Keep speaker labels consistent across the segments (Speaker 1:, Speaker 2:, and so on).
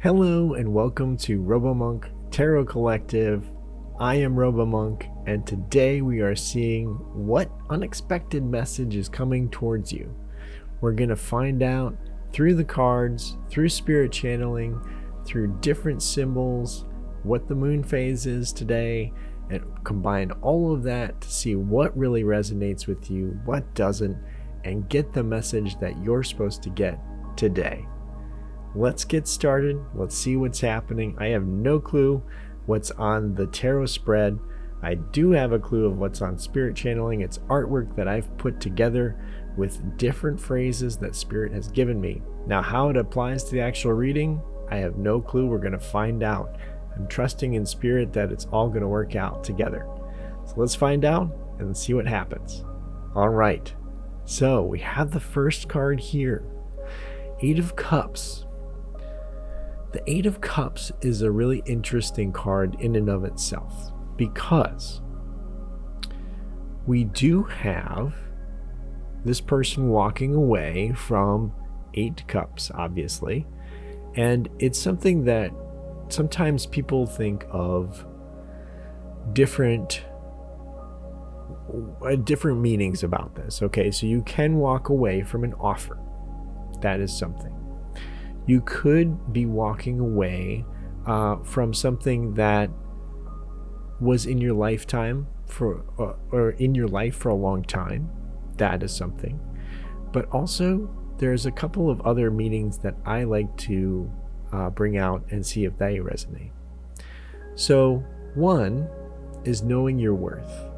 Speaker 1: Hello and welcome to RoboMonk Tarot Collective. I am RoboMonk, and today we are seeing what unexpected message is coming towards you. We're going to find out through the cards, through spirit channeling, through different symbols, what the moon phase is today, and combine all of that to see what really resonates with you, what doesn't, and get the message that you're supposed to get today. Let's get started. Let's see what's happening. I have no clue what's on the tarot spread. I do have a clue of what's on spirit channeling. It's artwork that I've put together with different phrases that spirit has given me. Now, how it applies to the actual reading, I have no clue. We're going to find out. I'm trusting in spirit that it's all going to work out together. So let's find out and see what happens. All right. So we have the first card here. Eight of Cups. The Eight of Cups is a really interesting card in and of itself because we do have this person walking away from Eight Cups, obviously, and it's something that sometimes people think of different meanings about this. Okay, so you can walk away from an offer. That is something. You could be walking away from something that was in your lifetime or in your life for a long time. That is something. But also, there's a couple of other meanings that I like to bring out and see if they resonate. So, one is knowing your worth.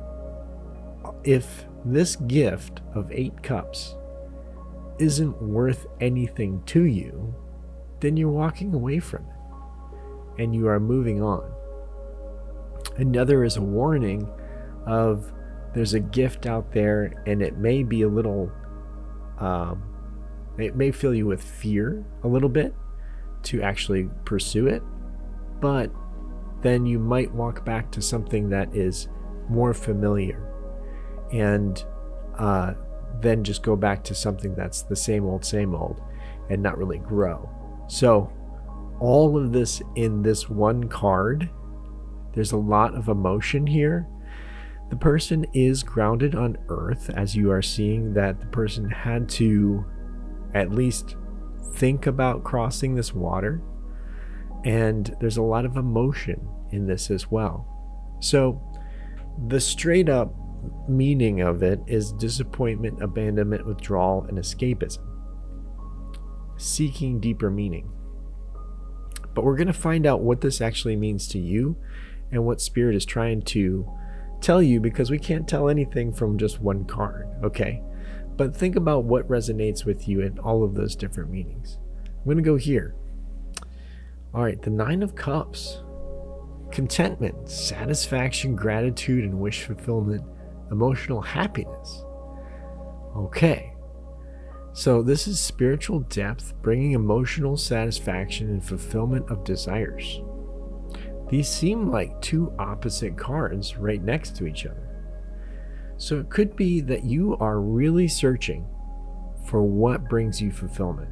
Speaker 1: If this gift of 8 cups isn't worth anything to you, then you're walking away from it and you are moving on. Another is a warning of there's a gift out there and it may be a little, it may fill you with fear a little bit to actually pursue it, but then you might walk back to something that is more familiar and then just go back to something that's the same old and not really grow. So all of this in this one card, there's a lot of emotion here. The person is grounded on earth, as you are seeing that the person had to at least think about crossing this water. And there's a lot of emotion in this as well. So the straight up meaning of it is disappointment, abandonment, withdrawal, and escapism. Seeking deeper meaning. But we're going to find out what this actually means to you and what spirit is trying to tell you, because we can't tell anything from just one card, okay? But think about what resonates with you in all of those different meanings. I'm going to go here. All right, the 9 of Cups. Contentment, satisfaction, gratitude, and wish fulfillment, emotional happiness. Okay. So this is spiritual depth, bringing emotional satisfaction and fulfillment of desires. These seem like two opposite cards right next to each other. So it could be that you are really searching for what brings you fulfillment.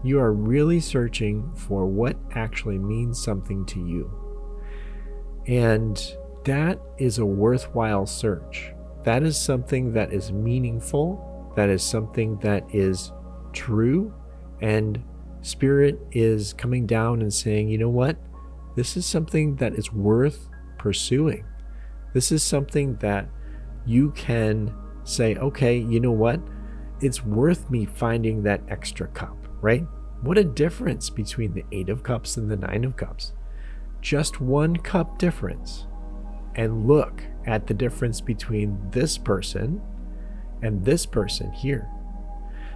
Speaker 1: You are really searching for what actually means something to you. And that is a worthwhile search. That is something that is meaningful. That is something that is true, and spirit is coming down and saying, you know what? This is something that is worth pursuing. This is something that you can say, okay, you know what? It's worth me finding that extra cup, right? What a difference between the 8 of Cups and the 9 of Cups. Just 1 cup difference. And look at the difference between this person and this person here.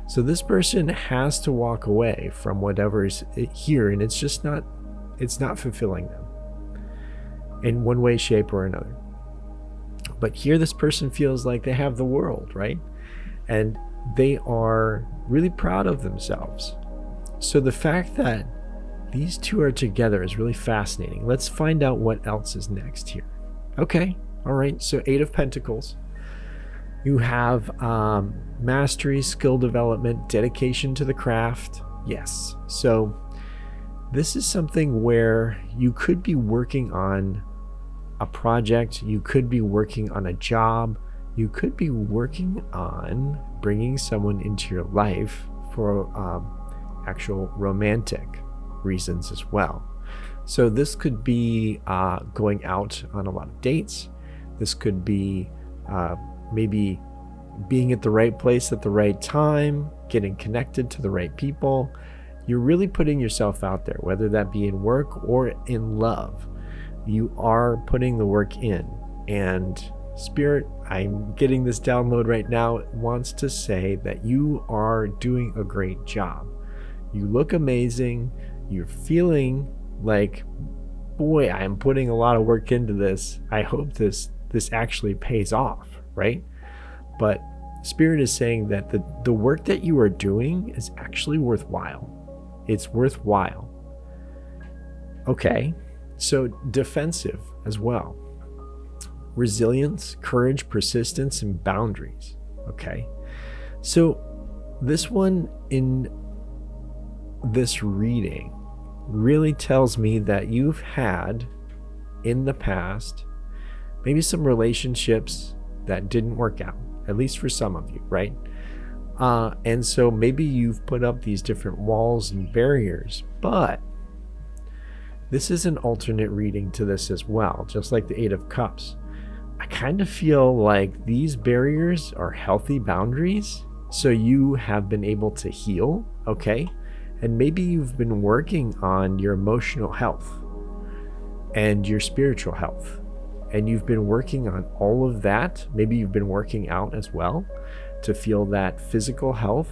Speaker 1: So this person has to walk away from whatever's here, and it's not fulfilling them in one way, shape, or another. But here this person feels like they have the world, right? And they are really proud of themselves. So the fact that these two are together is really fascinating. Let's find out what else is next here. Okay, all right, so 8 of Pentacles. You have mastery, skill development, dedication to the craft. Yes, so This is something where you could be working on a project, you could be working on a job, you could be working on bringing someone into your life for actual romantic reasons as well. So this could be going out on a lot of dates. This could be maybe being at the right place at the right time, getting connected to the right people. You're really putting yourself out there, whether that be in work or in love. You are putting the work in. And Spirit, I'm getting this download right now, wants to say that you are doing a great job. You look amazing. You're feeling like, boy, I'm putting a lot of work into this. I hope this actually pays off, right? But Spirit is saying that the work that you are doing is actually worthwhile. It's worthwhile. Okay, so defensive as well. Resilience, courage, persistence, and boundaries. Okay, so this one in this reading really tells me that you've had in the past maybe some relationships that didn't work out, at least for some of you, right? And so maybe you've put up these different walls and barriers, but this is an alternate reading to this as well, just like the Eight of Cups. I kind of feel like these barriers are healthy boundaries, so you have been able to heal, okay? And maybe you've been working on your emotional health and your spiritual health, and you've been working on all of that. Maybe you've been working out as well to feel that physical health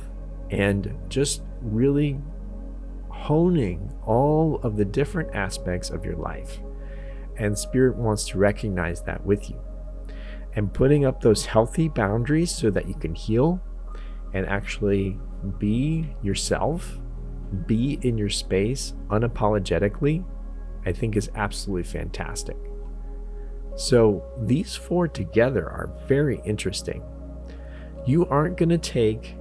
Speaker 1: and just really honing all of the different aspects of your life. And Spirit wants to recognize that with you and putting up those healthy boundaries so that you can heal and actually be yourself, be in your space unapologetically, I think is absolutely fantastic. So these four together are very interesting. You aren't going to take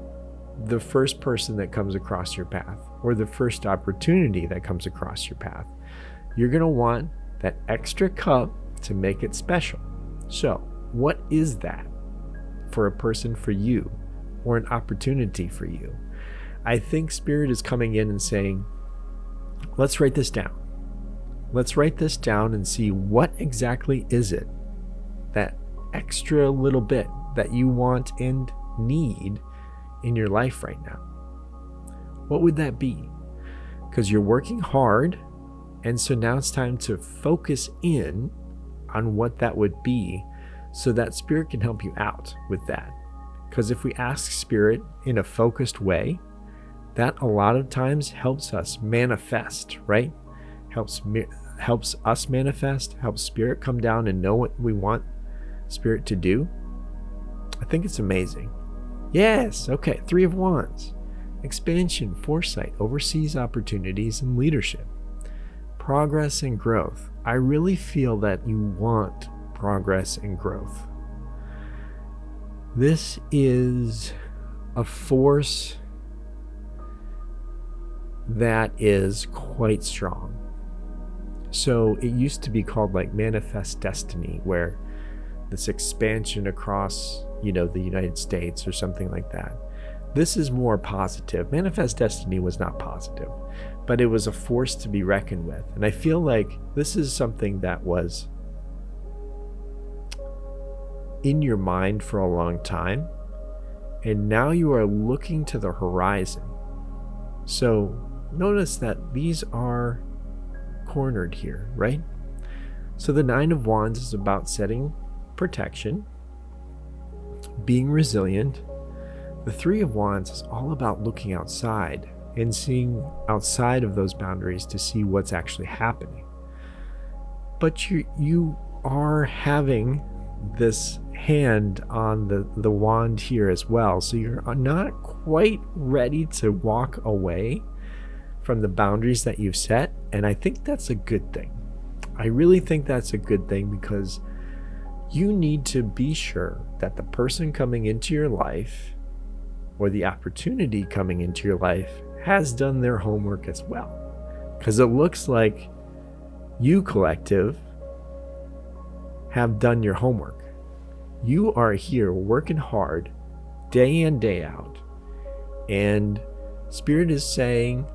Speaker 1: the first person that comes across your path or the first opportunity that comes across your path. You're going to want that extra cup to make it special. So what is that for a person for you or an opportunity for you? I think Spirit is coming in and saying, let's write this down. Let's write this down and see what exactly is it, that extra little bit that you want and need in your life right now. What would that be? Because you're working hard, and so now it's time to focus in on what that would be so that Spirit can help you out with that. Because if we ask Spirit in a focused way, that a lot of times helps us manifest, right? Helps us manifest, helps Spirit come down and know what we want Spirit to do. I think it's amazing. Yes, okay, Three of Wands. Expansion, foresight, overseas opportunities, and leadership. Progress and growth. I really feel that you want progress and growth. This is a force that is quite strong. So it used to be called like manifest destiny, where this expansion across, the United States or something like that. This is more positive. Manifest destiny was not positive, but it was a force to be reckoned with. And I feel like this is something that was in your mind for a long time, and now you are looking to the horizon. So notice that these are cornered here, right? So the Nine of Wands is about setting protection, being resilient. The Three of Wands is all about looking outside and seeing outside of those boundaries to see what's actually happening. But you are having this hand on the wand here as well. So you're not quite ready to walk away from the boundaries that you've set. And I think that's a good thing. I really think that's a good thing, because you need to be sure that the person coming into your life or the opportunity coming into your life has done their homework as well. Because it looks like you, collective, have done your homework. You are here working hard day in, day out. And Spirit is saying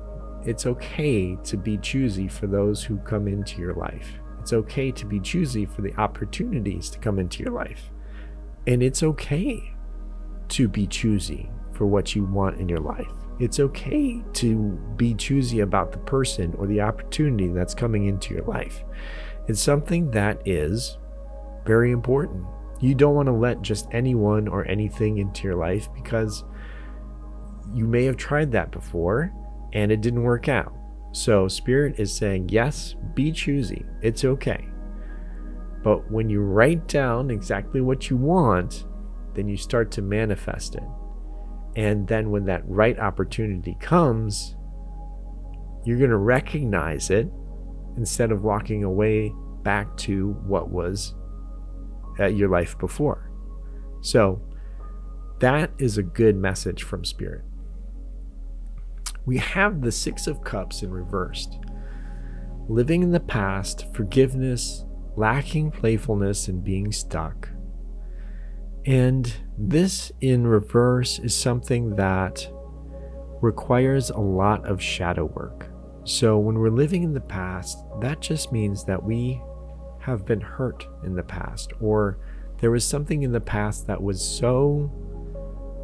Speaker 1: it's okay to be choosy for those who come into your life. It's okay to be choosy for the opportunities to come into your life. And it's okay to be choosy for what you want in your life. It's okay to be choosy about the person or the opportunity that's coming into your life. It's something that is very important. You don't want to let just anyone or anything into your life, because you may have tried that before and it didn't work out. So Spirit is saying, yes, be choosy. It's okay. But when you write down exactly what you want, then you start to manifest it. And then when that right opportunity comes, you're going to recognize it instead of walking away back to what was your life before. So that is a good message from Spirit. We have the Six of Cups in reversed. Living in the past, forgiveness, lacking playfulness, and being stuck. And this in reverse is something that requires a lot of shadow work. So when we're living in the past, that just means that we have been hurt in the past, or there was something in the past that was so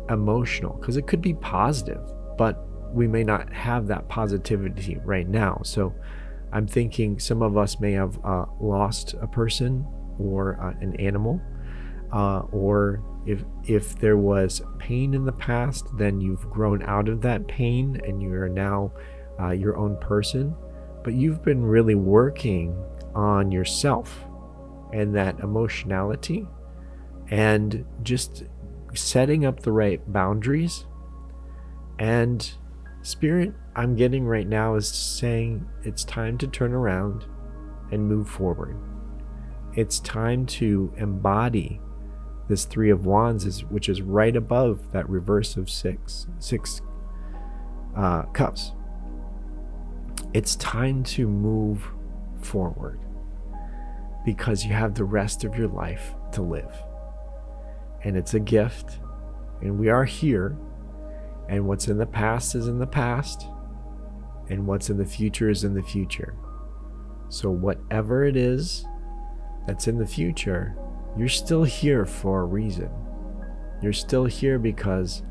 Speaker 1: emotional, because it could be positive, but we may not have that positivity right now. So I'm thinking some of us may have lost a person or an animal, or if there was pain in the past, then you've grown out of that pain and you are now your own person. But you've been really working on yourself and that emotionality, and just setting up the right boundaries. And Spirit, I'm getting right now, is saying it's time to turn around and move forward. It's time to embody this Three of Wands, which is right above that reverse of six cups. It's time to move forward, because you have the rest of your life to live. And it's a gift, and we are here, and what's in the past is in the past, and what's in the future is in the future. So whatever it is that's in the future, you're still here for a reason. You're still here because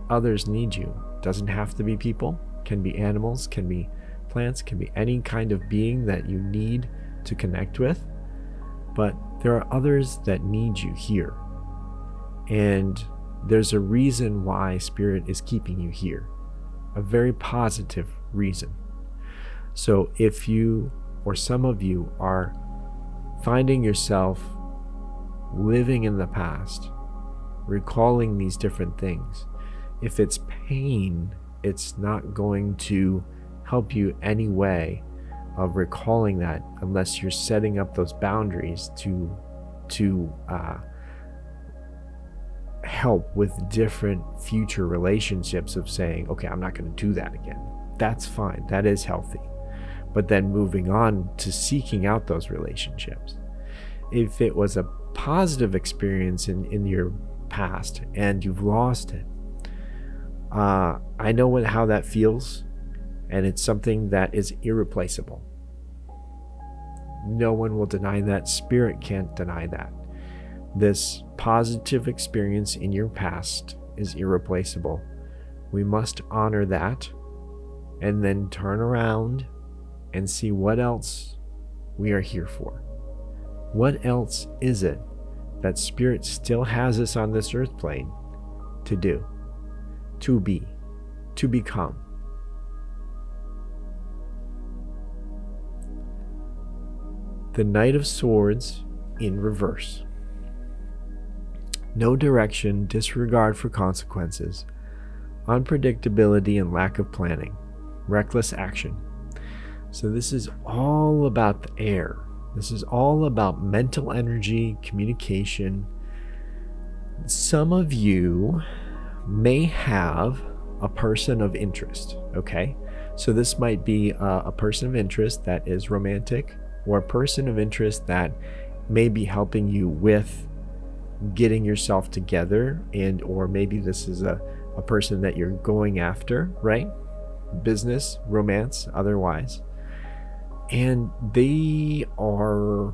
Speaker 1: others need you. Doesn't have to be people, can be animals, can be plants, can be any kind of being that you need to connect with. But there are others that need you here. And there's a reason why Spirit is keeping you here. A very positive reason. So if you, or some of you, are finding yourself living in the past, recalling these different things, if it's pain, it's not going to help you any way of recalling that unless you're setting up those boundaries to help with different future relationships, of saying, okay, I'm not going to do that again. That's fine. That is healthy. But then moving on to seeking out those relationships. If it was a positive experience in your past and you've lost it, I know how that feels, and it's something that is irreplaceable. No one will deny that. Spirit can't deny that. This positive experience in your past is irreplaceable. We must honor that and then turn around and see what else we are here for. What else is it that Spirit still has us on this earth plane to do, to be, to become? The Knight of Swords in reverse. No direction, disregard for consequences, unpredictability and lack of planning, reckless action. So this is all about the air. This is all about mental energy, communication. Some of you may have a person of interest, okay? So this might be a person of interest that is romantic, or a person of interest that may be helping you with getting yourself together, and or maybe this is a person that you're going after, right? Business, romance, otherwise. And they are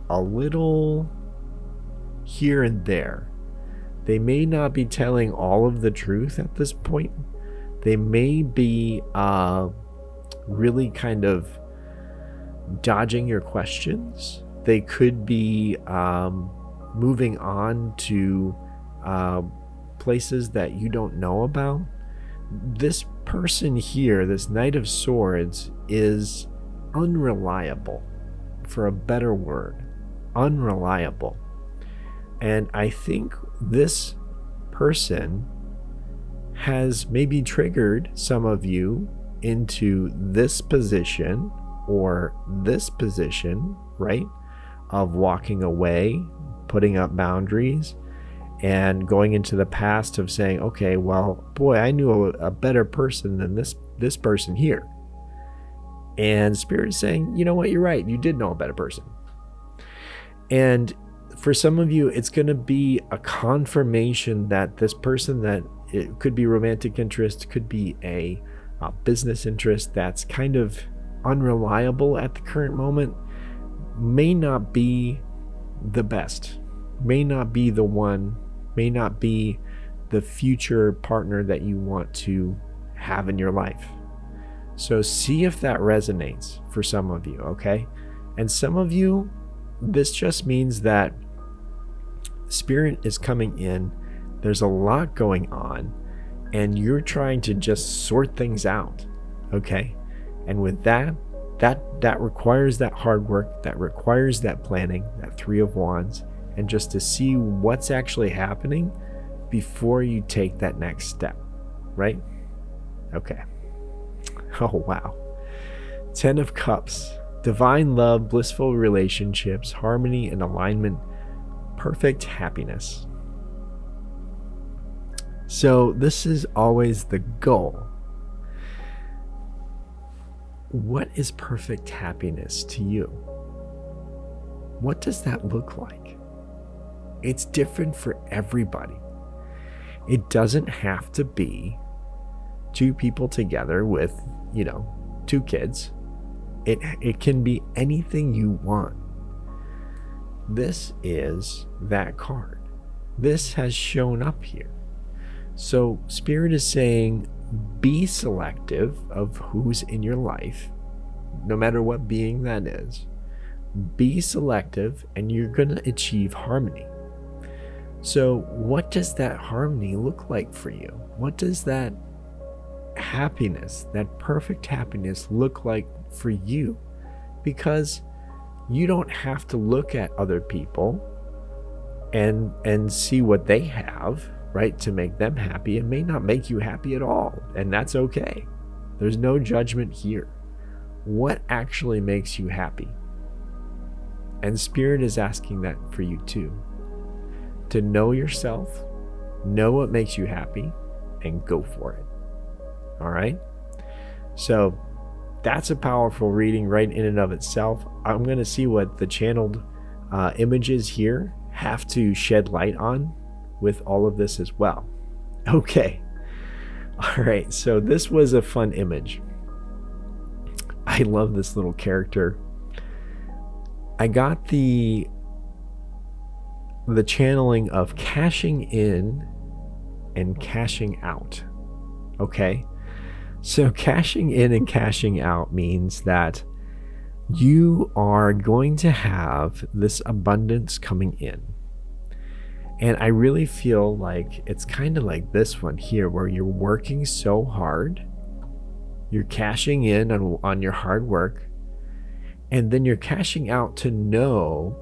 Speaker 1: a little here and there. They may not be telling all of the truth at this point. They may be really kind of dodging your questions. They could be moving on to places that you don't know about. This person here, this Knight of Swords, is unreliable, for a better word. Unreliable. And I think this person has maybe triggered some of you into this position or this position, right? Of walking away, putting up boundaries, and going into the past of saying, okay, well, boy, I knew a better person than this person here. And Spirit is saying, you know what, you're right. You did know a better person. And for some of you, it's going to be a confirmation that this person, that it could be romantic interest, could be a business interest that's kind of unreliable at the current moment, may not be the best, may not be the one, may not be the future partner that you want to have in your life. So see if that resonates for some of you, okay? And some of you, this just means that Spirit is coming in, there's a lot going on, and you're trying to just sort things out, okay? And with that requires that hard work, that requires that planning, that Three of Wands, and just to see what's actually happening before you take that next step, right? Okay. Oh, wow. 10 of Cups, divine love, blissful relationships, harmony and alignment, perfect happiness. So this is always the goal. What is perfect happiness to you? What does that look like? It's different for everybody. It doesn't have to be two people together with, 2 kids. It can be anything you want. This is that card. This has shown up here. So Spirit is saying, be selective of who's in your life, no matter what being that is. Be selective, and you're going to achieve harmony. So what does that harmony look like for you? What does that happiness, that perfect happiness, look like for you? Because you don't have to look at other people and see what they have, right, to make them happy. It may not make you happy at all, and that's okay. There's no judgment here. What actually makes you happy? And Spirit is asking that for you too. To know yourself, know what makes you happy, and go for it. All right? So that's a powerful reading right in and of itself. I'm going to see what the channeled images here have to shed light on with all of this as well. Okay. All right. So this was a fun image. I love this little character. I got the channeling of cashing in and cashing out. Okay. So cashing in and cashing out means that you are going to have this abundance coming in. And I really feel like it's kind of like this one here, where you're working so hard, you're cashing in on your hard work, and then you're cashing out to know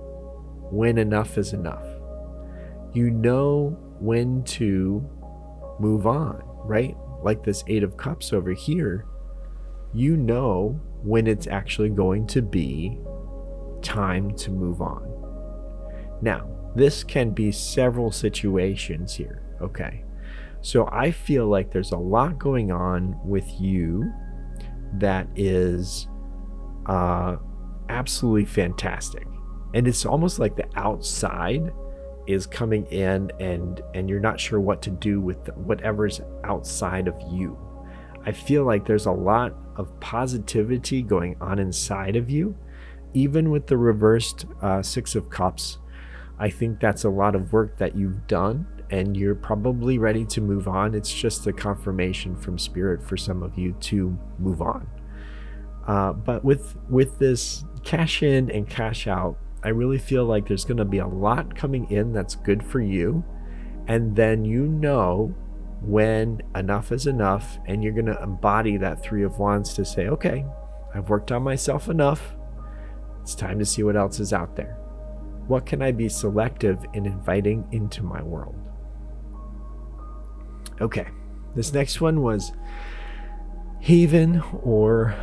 Speaker 1: when enough is enough. You know when to move on, right? Like this 8 of Cups over here, you know when it's actually going to be time to move on. Now, this can be several situations here, okay? So I feel like there's a lot going on with you that is absolutely fantastic. And it's almost like the outside is coming in, and you're not sure what to do with whatever's outside of you. I feel like there's a lot of positivity going on inside of you, even with the reversed Six of Cups. I think that's a lot of work that you've done, and you're probably ready to move on. It's just a confirmation from Spirit for some of you to move on. But with this cash in and cash out, I really feel like there's going to be a lot coming in that's good for you. And then you know when enough is enough, and you're going to embody that Three of Wands to say, okay, I've worked on myself enough. It's time to see what else is out there. What can I be selective in inviting into my world? Okay, this next one was Haven or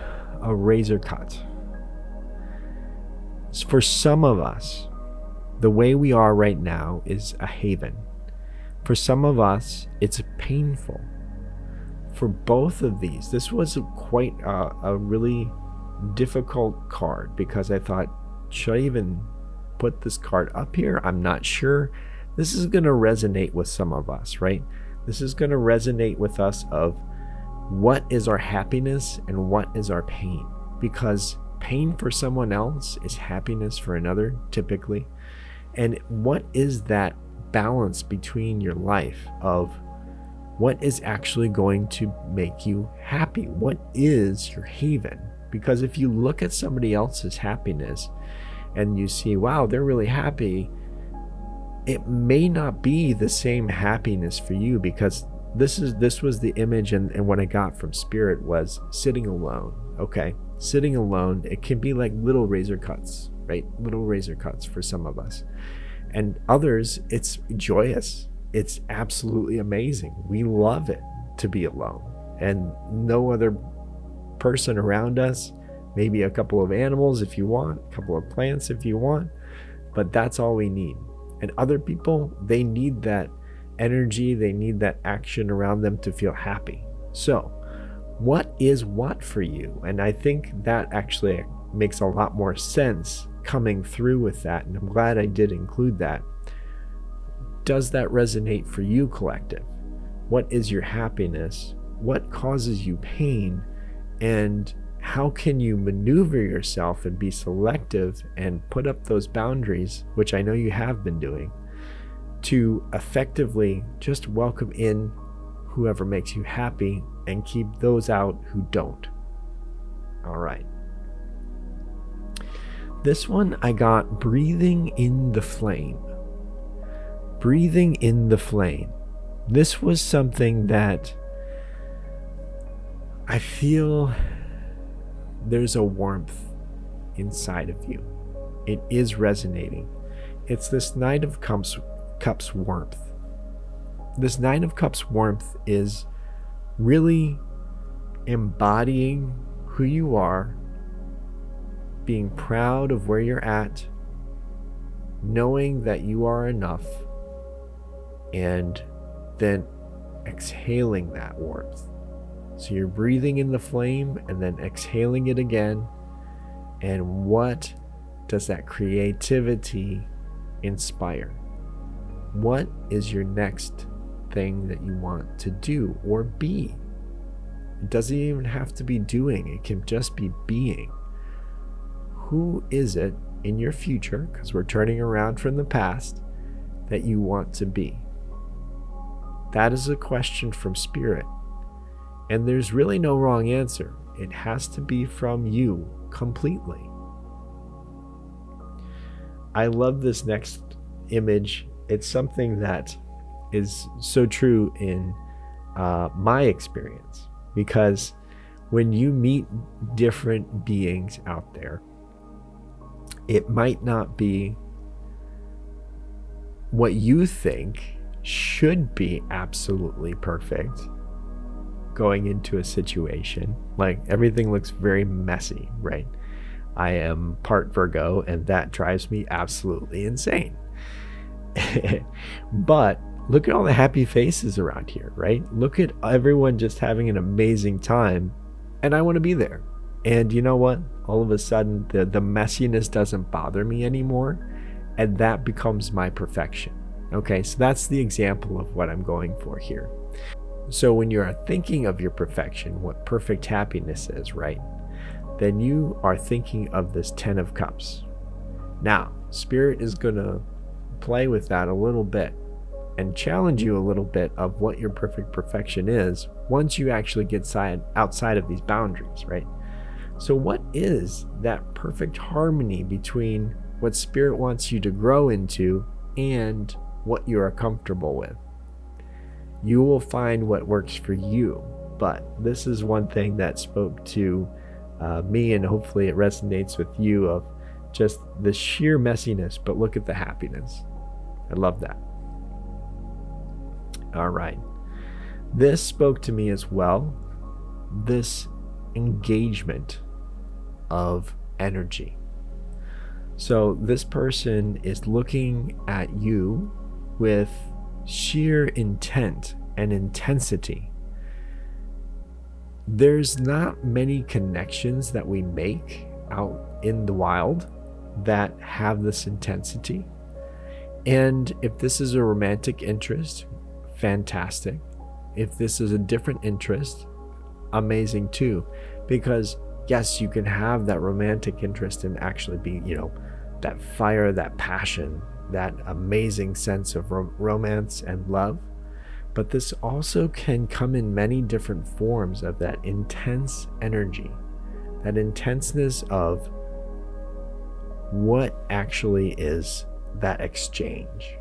Speaker 1: a razor cut. For some of us, the way we are right now is a haven. For some of us, it's painful. For both of these, this was quite a really difficult card, because I thought, should I even put this card up here? I'm not sure. This is going to resonate with some of us, right? This is going to resonate with us of what is our happiness and what is our pain, because pain for someone else is happiness for another, typically. And what is that balance between your life of what is actually going to make you happy? What is your haven? Because if you look at somebody else's happiness and you see, wow, they're really happy, it may not be the same happiness for you, because this was the image, and what I got from Spirit was sitting alone. Okay, sitting alone, it can be like little razor cuts, right? Little razor cuts for some of us. And others, it's joyous. It's absolutely amazing. We love it to be alone, and no other person around us. Maybe a couple of animals if you want, a couple of plants if you want, but that's all we need. And other people, they need that energy, they need that action around them to feel happy. So what is what for you? And I think that actually makes a lot more sense coming through with that, and I'm glad I did include that. Does that resonate for you, collective? What is your happiness? What causes you pain? And how can you maneuver yourself and be selective and put up those boundaries, which I know you have been doing, to effectively just welcome in whoever makes you happy and keep those out who don't? All right. This one I got breathing in the flame. Breathing in the flame. This was something that I feel there's a warmth inside of you. It is resonating. It's this Knight of Cups warmth. This Knight of Cups warmth is really embodying who you are, being proud of where you're at, knowing that you are enough, and then exhaling that warmth. So you're breathing in the flame and then exhaling it again. And what does that creativity inspire? What is your next thing that you want to do or be? It doesn't even have to be doing, it can just be being. Who is it in your future, because we're turning around from the past, that you want to be? That is a question from Spirit. And there's really no wrong answer. It has to be from you completely. I love this next image. It's something that is so true in my experience, because when you meet different beings out there, it might not be what you think should be absolutely perfect going into a situation. Like, everything looks very messy, right? I am part Virgo, and that drives me absolutely insane. But look at all the happy faces around here, right? Look at everyone just having an amazing time and I want to be there. And you know what? All of a sudden, the messiness doesn't bother me anymore, and that becomes my perfection. Okay, so that's the example of what I'm going for here. So when you're thinking of your perfection, what perfect happiness is, right? Then you are thinking of this 10 of Cups. Now, Spirit is going to play with that a little bit and challenge you a little bit of what your perfect perfection is once you actually get outside of these boundaries, right? So what is that perfect harmony between what Spirit wants you to grow into and what you are comfortable with? You will find what works for you, but this is one thing that spoke to me, and hopefully it resonates with you, of just the sheer messiness, but look at the happiness. I love that. All right. This spoke to me as well. This engagement of energy. So this person is looking at you with sheer intent and intensity. There's not many connections that we make out in the wild that have this intensity. And if this is a romantic interest, fantastic. If this is a different interest, amazing too. Because yes, you can have that romantic interest and actually be, that fire, that passion, that amazing sense of romance and love. But this also can come in many different forms of that intense energy, that intenseness of what actually is that exchange.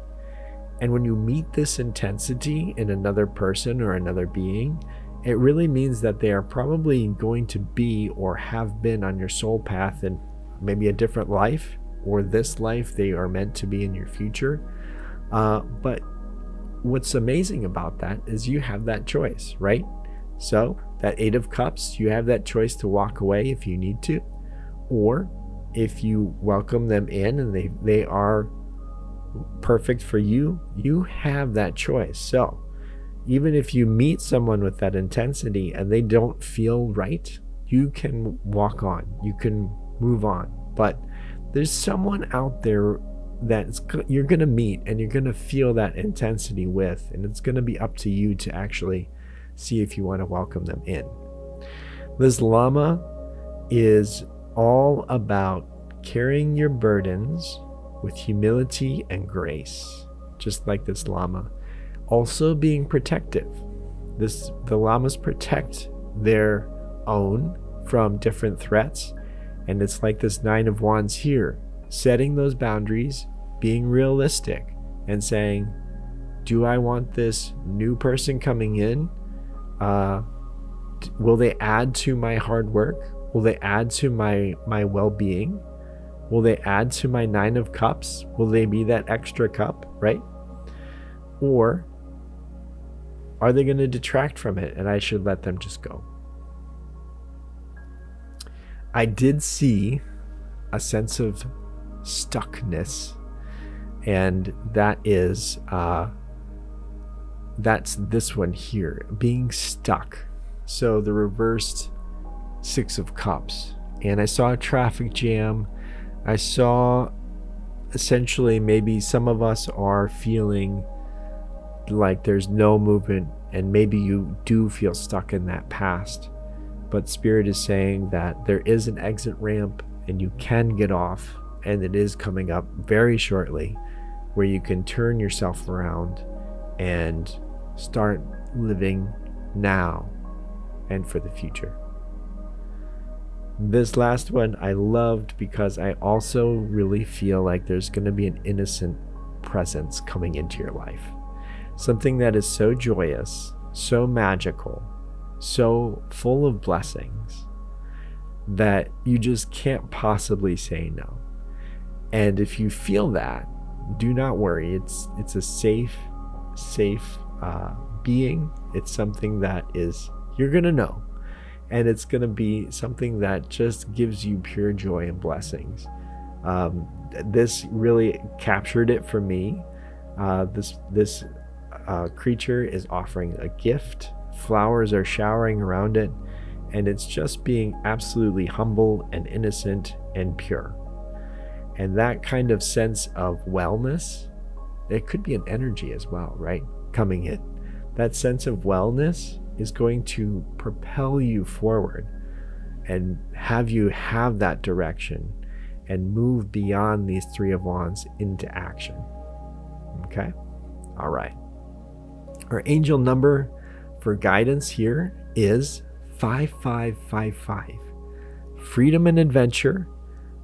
Speaker 1: And when you meet this intensity in another person or another being, it really means that they are probably going to be or have been on your soul path in maybe a different life, or this life they are meant to be in your future. But what's amazing about that is you have that choice, right? So that 8 of Cups, you have that choice to walk away if you need to, or if you welcome them in and they are perfect for you, you have that choice. So even if you meet someone with that intensity and they don't feel right, you can walk on, you can move on. But there's someone out there that you're going to meet and you're going to feel that intensity with, and it's going to be up to you to actually see if you want to welcome them in. This Llama is all about carrying your burdens with humility and grace, just like this Llama. Also being protective. The Llamas protect their own from different threats, and it's like this 9 of Wands here, setting those boundaries, being realistic and saying, do I want this new person coming in? Will they add to my hard work? Will they add to my well-being? Will they add to my 9 of Cups? Will they be that extra cup, right? Or are they going to detract from it and I should let them just go? I did see a sense of stuckness, and that is that's this one here, being stuck. So the reversed 6 of Cups, and I saw a traffic jam. I saw essentially maybe some of us are feeling like there's no movement, and maybe you do feel stuck in that past, but Spirit is saying that there is an exit ramp and you can get off, and it is coming up very shortly where you can turn yourself around and start living now and for the future. This last one I loved because I also really feel like there's going to be an innocent presence coming into your life. Something that is so joyous, so magical, so full of blessings that you just can't possibly say no. And if you feel that, do not worry. It's a safe being. It's something that is, you're going to know. And it's going to be something that just gives you pure joy and blessings. This really captured it for me. This creature is offering a gift. Flowers are showering around it. And it's just being absolutely humble and innocent and pure. And that kind of sense of wellness, it could be an energy as well, right? Coming in. That sense of wellness is going to propel you forward and have you have that direction and move beyond these Three of Wands into action. Okay? All right. Our angel number for guidance here is 5555. Freedom and adventure.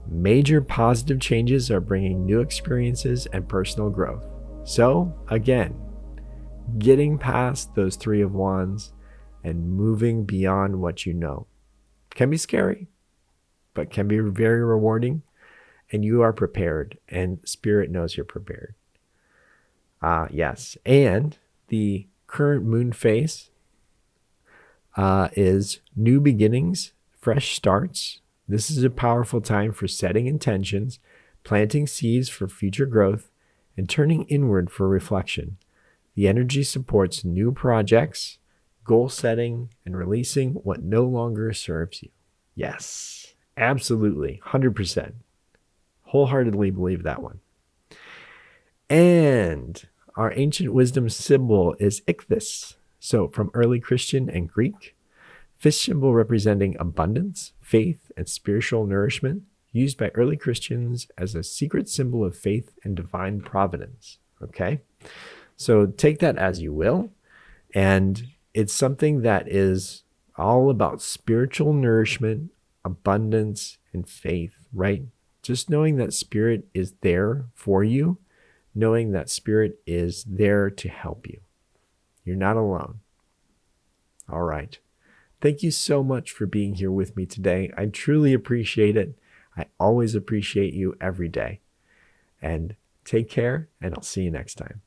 Speaker 1: Major positive changes are bringing new experiences and personal growth. So, again, getting past those Three of Wands and moving beyond what you know can be scary, but can be very rewarding. And you are prepared, and Spirit knows you're prepared. Yes. And the current moon phase is new beginnings, fresh starts. This is a powerful time for setting intentions, planting seeds for future growth, and turning inward for reflection. The energy supports new projects, goal setting, and releasing what no longer serves you. Yes, absolutely, 100%. Wholeheartedly believe that one. And our ancient wisdom symbol is ichthys. So from early Christian and Greek, fish symbol representing abundance, faith, and spiritual nourishment, used by early Christians as a secret symbol of faith and divine providence. Okay? So take that as you will. And it's something that is all about spiritual nourishment, abundance, and faith, right? Just knowing that Spirit is there for you, knowing that Spirit is there to help you. You're not alone. All right. Thank you so much for being here with me today. I truly appreciate it. I always appreciate you every day. And take care, and I'll see you next time.